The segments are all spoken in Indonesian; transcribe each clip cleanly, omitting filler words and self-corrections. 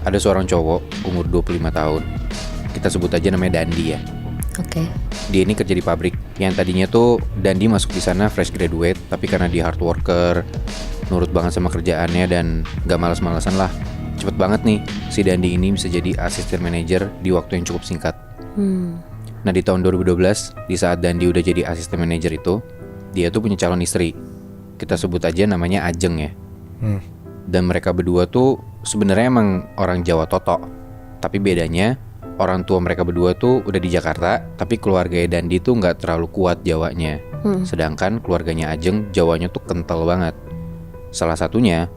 Ada seorang cowok umur 25 tahun. Kita sebut aja namanya Dandi ya. Oke. Dia ini kerja di pabrik. Yang tadinya tuh Dandi masuk di sana fresh graduate, tapi karena dia hard worker, nurut banget sama kerjaannya dan gak malas-malasan lah. Cepet banget nih si Dandi ini bisa jadi assistant manager di waktu yang cukup singkat. Nah di tahun 2012, di saat Dandi udah jadi assistant manager itu, dia tuh punya calon istri. Kita sebut aja namanya Ajeng ya. Dan mereka berdua tuh sebenarnya emang orang Jawa Totok. Tapi bedanya orang tua mereka berdua tuh udah di Jakarta, tapi keluarga Dandi tuh nggak terlalu kuat Jawanya. Sedangkan keluarganya Ajeng Jawanya tuh kental banget. Salah satunya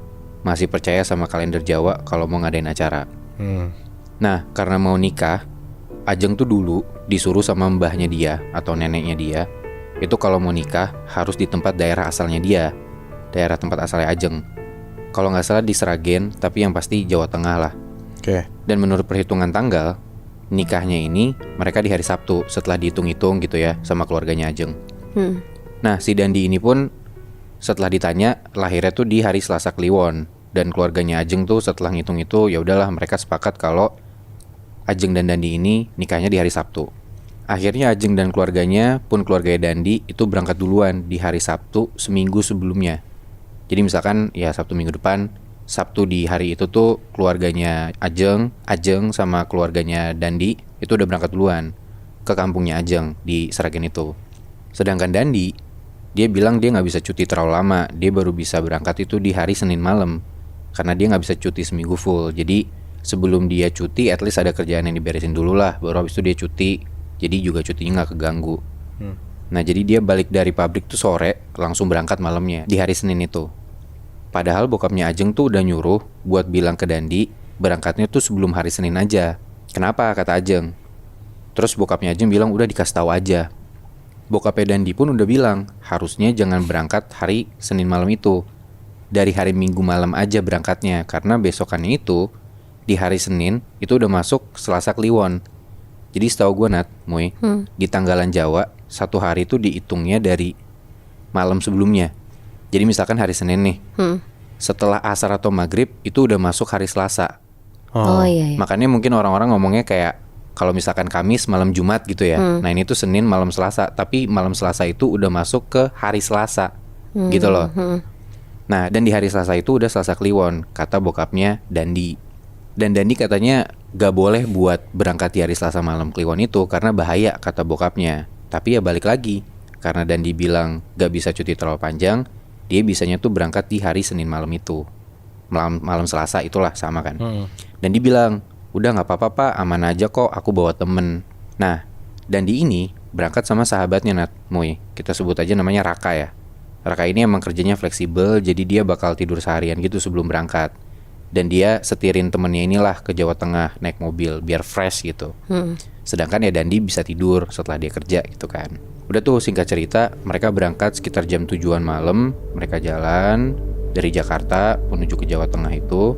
masih percaya sama kalender Jawa kalau mau ngadain acara. Nah karena mau nikah, Ajeng tuh dulu disuruh sama mbahnya dia atau neneknya dia, itu kalau mau nikah harus di tempat daerah asalnya dia, daerah tempat asalnya Ajeng. Kalau nggak salah di Sragen, tapi yang pasti Jawa Tengah lah. Oke. Dan menurut perhitungan tanggal, nikahnya ini mereka di hari Sabtu setelah dihitung-hitung gitu ya sama keluarganya Ajeng. Nah si Dandi ini pun setelah ditanya lahirnya tuh di hari Selasa Kliwon, dan keluarganya Ajeng tuh setelah ngitung itu ya udahlah mereka sepakat kalau Ajeng dan Dandi ini nikahnya di hari Sabtu. Akhirnya Ajeng dan keluarganya pun keluarga Dandi itu berangkat duluan di hari Sabtu seminggu sebelumnya. Jadi misalkan ya Sabtu minggu depan, Sabtu di hari itu tuh keluarganya Ajeng sama keluarganya Dandi itu udah berangkat duluan ke kampungnya Ajeng di Sragen itu. Sedangkan Dandi, dia bilang dia gak bisa cuti terlalu lama, dia baru bisa berangkat itu di hari Senin malam. Karena dia gak bisa cuti seminggu full, jadi sebelum dia cuti at least ada kerjaan yang diberesin dulu lah, baru habis itu dia cuti, jadi juga cutinya gak keganggu. Nah jadi dia balik dari pabrik tuh sore, langsung berangkat malamnya di hari Senin itu. Padahal bokapnya Ajeng tuh udah nyuruh buat bilang ke Dandi berangkatnya tuh sebelum hari Senin aja. Kenapa kata Ajeng? Terus bokapnya Ajeng bilang udah dikasih tahu aja. Bokapnya Dandi pun udah bilang harusnya jangan berangkat hari Senin malam itu, dari hari Minggu malam aja berangkatnya, karena besokannya itu di hari Senin itu udah masuk Selasa Kliwon. Jadi setahu gue Nat, Moy, di tanggalan Jawa satu hari itu dihitungnya dari malam sebelumnya. Jadi misalkan hari Senin nih, setelah asar atau maghrib itu udah masuk hari Selasa. Oh iya. Makanya mungkin orang-orang ngomongnya kayak kalau misalkan Kamis malam Jumat gitu ya. Nah ini tuh Senin malam Selasa, tapi malam Selasa itu udah masuk ke hari Selasa, gitu loh. Nah dan di hari Selasa itu udah Selasa Kliwon, kata bokapnya Dandi. Dan Dandi katanya gak boleh buat berangkat di hari Selasa malam Kliwon itu karena bahaya, kata bokapnya. Tapi ya balik lagi, karena Dandi bilang gak bisa cuti terlalu panjang, dia bisanya tuh berangkat di hari Senin malam itu, malam Selasa itulah sama kan. Dan dia bilang udah gak apa-apa pak, aman aja kok, aku bawa temen. Nah Dandi ini berangkat sama sahabatnya Nat, Moy, kita sebut aja namanya Raka ya. Raka ini emang kerjanya fleksibel, jadi dia bakal tidur seharian gitu sebelum berangkat. Dan dia setirin temennya inilah ke Jawa Tengah naik mobil biar fresh gitu. Sedangkan ya Dandi bisa tidur setelah dia kerja gitu kan. Udah tuh singkat cerita, mereka berangkat sekitar jam 7-an malam. Mereka jalan dari Jakarta menuju ke Jawa Tengah itu.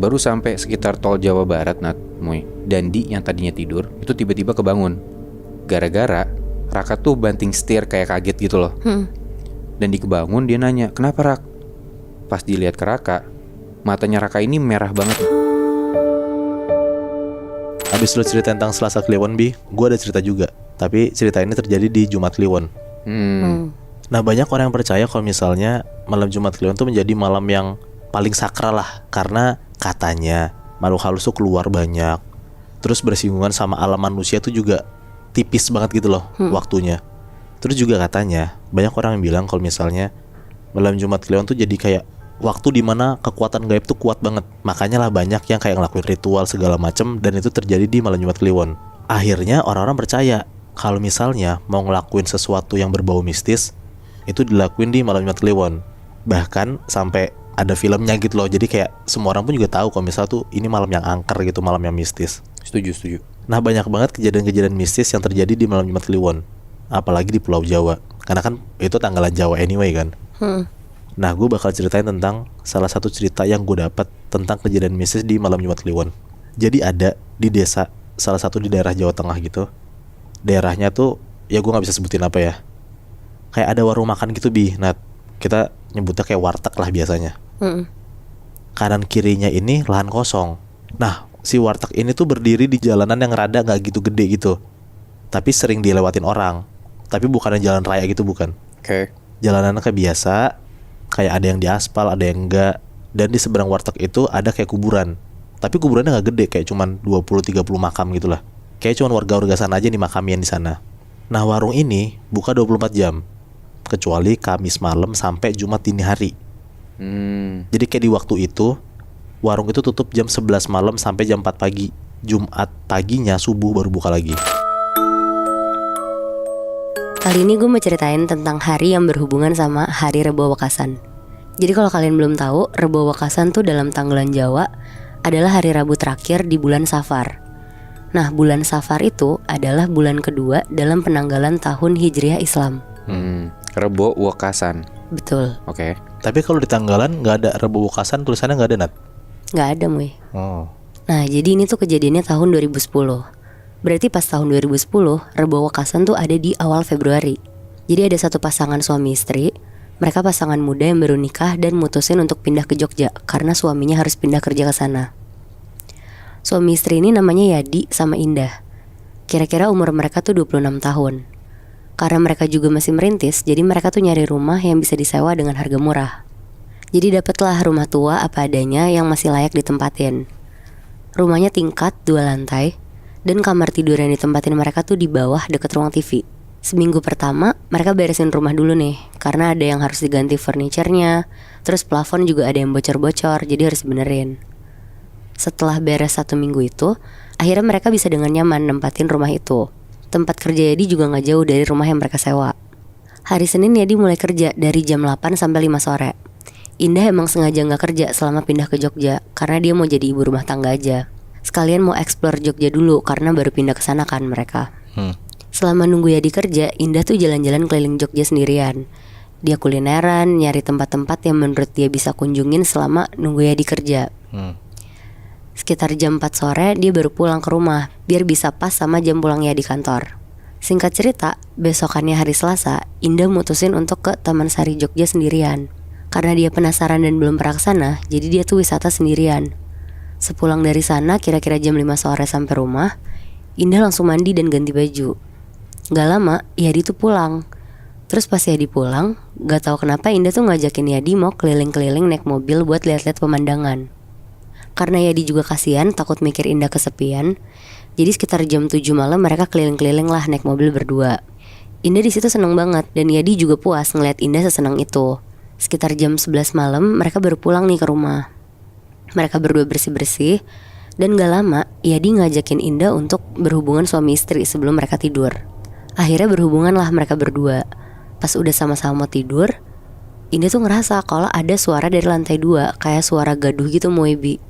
Baru sampai sekitar tol Jawa Barat Nat, Moy, Dandi yang tadinya tidur itu tiba-tiba kebangun. Gara-gara Raka tuh banting setir kayak kaget gitu loh. Dandi kebangun, dia nanya, kenapa Rak? Pas dilihat ke Raka, matanya Raka ini merah banget. Habis lu cerita tentang Selasa Kliwon, Bi, gue ada cerita juga. Tapi cerita ini terjadi di Jumat Kliwon. Nah banyak orang yang percaya kalau misalnya malam Jumat Kliwon tuh menjadi malam yang paling sakral lah, karena katanya makhluk halus tuh keluar banyak, terus bersinggungan sama alam manusia tuh juga tipis banget gitu loh waktunya. Terus juga katanya banyak orang yang bilang kalau misalnya malam Jumat Kliwon tuh jadi kayak waktu dimana kekuatan gaib tuh kuat banget. Makanya lah banyak yang kayak ngelakuin ritual segala macem, dan itu terjadi di malam Jumat Kliwon. Akhirnya orang-orang percaya kalau misalnya mau ngelakuin sesuatu yang berbau mistis, itu dilakuin di malam Jumat Kliwon. Bahkan sampai ada filmnya gitu loh. Jadi kayak semua orang pun juga tahu kalau misalnya tuh ini malam yang angker gitu, malam yang mistis. Setuju. Nah banyak banget kejadian-kejadian mistis yang terjadi di malam Jumat Kliwon, apalagi di Pulau Jawa, karena kan itu tanggalan Jawa anyway kan. Nah gue bakal ceritain tentang salah satu cerita yang gue dapat tentang kejadian mistis di malam Jumat Kliwon. Jadi ada di desa, salah satu di daerah Jawa Tengah gitu. Daerahnya tuh ya gue gak bisa sebutin apa ya, kayak ada warung makan gitu Bi. Nah kita nyebutnya kayak warteg lah biasanya. Kanan kirinya ini lahan kosong. Nah, si warteg ini tuh berdiri di jalanan yang rada gak gitu gede gitu, tapi sering dilewatin orang. Tapi bukannya jalan raya gitu, bukan. Oke. Jalanannya kayak biasa, kayak ada yang diaspal, ada yang enggak. Dan di seberang warteg itu ada kayak kuburan. Tapi kuburannya gak gede, kayak cuman 20-30 makam gitu lah. Kayak cuman warga-warga sana aja nih makamian di sana. Nah, warung ini buka 24 jam, kecuali Kamis malam sampai Jumat dini hari. Jadi kayak di waktu itu warung itu tutup jam 11 malam sampai jam 4 pagi. Jumat paginya subuh baru buka lagi. Kali ini gue mau ceritain tentang hari yang berhubungan sama hari Rebo Wekasan. Jadi kalau kalian belum tahu, Rebo Wekasan tuh dalam tanggalan Jawa adalah hari Rabu terakhir di bulan Safar. Nah, bulan Safar itu adalah bulan kedua dalam penanggalan tahun Hijriah Islam. Rebo Wekasan. Betul. Oke. Tapi kalau di tanggalan nggak ada Rebo Wekasan, tulisannya nggak ada, Nat? Nggak ada, Muy. Oh. Nah, jadi ini tuh kejadiannya tahun 2010. Berarti pas tahun 2010, Rebo Wekasan tuh ada di awal Februari. Jadi ada satu pasangan suami istri. Mereka pasangan muda yang baru nikah dan mutusin untuk pindah ke Jogja karena suaminya harus pindah kerja ke sana. Suami istri ini namanya Yadi sama Indah. Kira-kira umur mereka tuh 26 tahun. Karena mereka juga masih merintis, jadi mereka tuh nyari rumah yang bisa disewa dengan harga murah. Jadi dapatlah rumah tua apa adanya yang masih layak ditempatin. Rumahnya tingkat 2 lantai, dan kamar tidur yang ditempatin mereka tuh di bawah deket ruang TV. Seminggu pertama mereka beresin rumah dulu nih, karena ada yang harus diganti furniturnya. Terus plafon juga ada yang bocor-bocor, jadi harus benerin. Setelah beres 1 minggu itu, akhirnya mereka bisa dengan nyaman nempatin rumah itu. Tempat kerja Yadi juga gak jauh dari rumah yang mereka sewa. Hari Senin Yadi mulai kerja dari jam 8 sampai 5 sore. Indah emang sengaja gak kerja selama pindah ke Jogja, karena dia mau jadi ibu rumah tangga aja. Sekalian mau explore Jogja dulu, karena baru pindah ke sana kan mereka. Selama nunggu Yadi kerja, Indah tuh jalan-jalan keliling Jogja sendirian. Dia kulineran, nyari tempat-tempat yang menurut dia bisa kunjungin selama nunggu Yadi kerja. Sekitar jam 4 sore dia baru pulang ke rumah, biar bisa pas sama jam pulangnya di kantor. Singkat cerita, besokannya hari Selasa, Indah mutusin untuk ke Taman Sari Jogja sendirian. Karena dia penasaran dan belum pernah kesana, jadi dia tuh wisata sendirian. Sepulang dari sana, kira-kira jam 5 sore sampai rumah, Indah langsung mandi dan ganti baju. Gak lama, Yadi tuh pulang. Terus pas Yadi pulang, gak tahu kenapa Indah tuh ngajakin Yadi mau keliling-keliling naik mobil buat lihat-lihat pemandangan. Karena Yadi juga kasihan, takut mikir Indah kesepian. Jadi sekitar jam 7 malam mereka keliling-keliling lah naik mobil berdua. Indah di situ seneng banget dan Yadi juga puas ngeliat Indah sesenang itu. Sekitar jam 11 malam mereka baru pulang nih ke rumah. Mereka berdua bersih-bersih. Dan gak lama Yadi ngajakin Indah untuk berhubungan suami istri sebelum mereka tidur. Akhirnya berhubungan lah mereka berdua. Pas udah sama-sama mau tidur, Indah tuh ngerasa kalau ada suara dari lantai 2, kayak suara gaduh gitu Moebi.